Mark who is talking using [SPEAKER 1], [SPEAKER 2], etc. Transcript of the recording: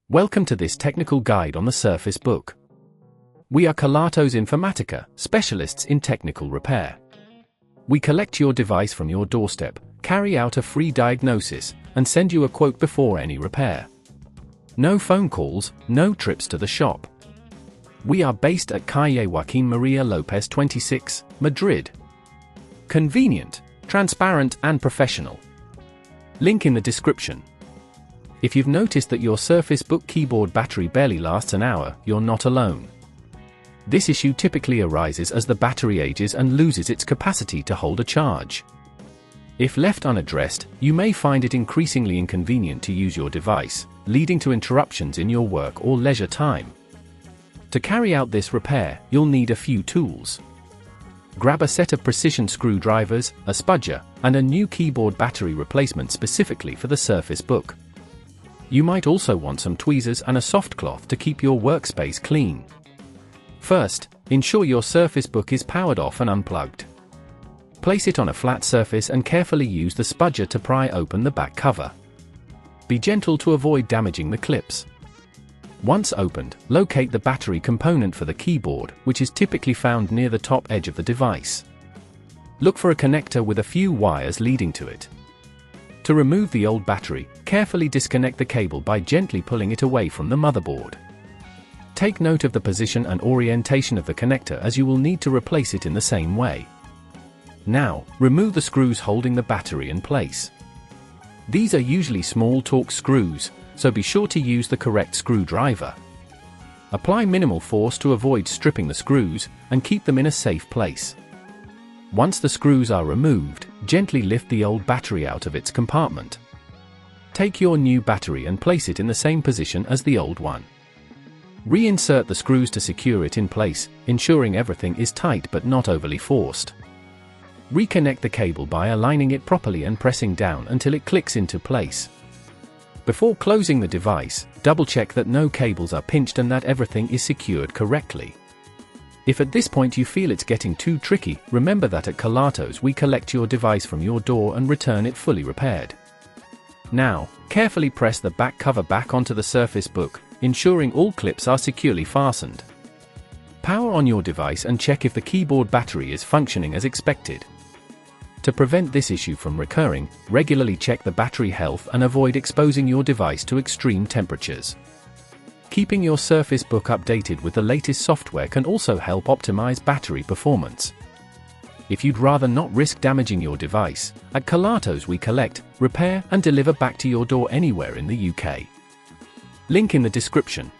[SPEAKER 1] Welcome to this technical guide on the Surface Book. We are Kelatos Informatica, specialists in technical repair. We collect your device from your doorstep, carry out a free diagnosis, and send you a quote before any repair. No phone calls, no trips to the shop. We are based at Calle Joaquín María López 26, Madrid. Convenient, transparent and professional. Link in the description. If you've noticed that your Surface Book keyboard battery barely lasts an hour, you're not alone. This issue typically arises as the battery ages and loses its capacity to hold a charge. If left unaddressed, you may find it increasingly inconvenient to use your device, leading to interruptions in your work or leisure time. To carry out this repair, you'll need a few tools. Grab a set of precision screwdrivers, a spudger, and a new keyboard battery replacement specifically for the Surface Book. You might also want some tweezers and a soft cloth to keep your workspace clean. First, ensure your Surface Book is powered off and unplugged. Place it on a flat surface and carefully use the spudger to pry open the back cover. Be gentle to avoid damaging the clips. Once opened, locate the battery component for the keyboard, which is typically found near the top edge of the device. Look for a connector with a few wires leading to it. To remove the old battery, carefully disconnect the cable by gently pulling it away from the motherboard. Take note of the position and orientation of the connector as you will need to replace it in the same way. Now, remove the screws holding the battery in place. These are usually small Torx screws, so be sure to use the correct screwdriver. Apply minimal force to avoid stripping the screws, and keep them in a safe place. Once the screws are removed, gently lift the old battery out of its compartment. Take your new battery and place it in the same position as the old one. Reinsert the screws to secure it in place, ensuring everything is tight but not overly forced. Reconnect the cable by aligning it properly and pressing down until it clicks into place. Before closing the device, double-check that no cables are pinched and that everything is secured correctly. If at this point you feel it's getting too tricky, remember that at Kelatos we collect your device from your door and return it fully repaired. Now, carefully press the back cover back onto the Surface Book, ensuring all clips are securely fastened. Power on your device and check if the keyboard battery is functioning as expected. To prevent this issue from recurring, regularly check the battery health and avoid exposing your device to extreme temperatures. Keeping your Surface Book updated with the latest software can also help optimize battery performance. If you'd rather not risk damaging your device, at Kelatos we collect, repair and deliver back to your door anywhere in the UK. Link in the description.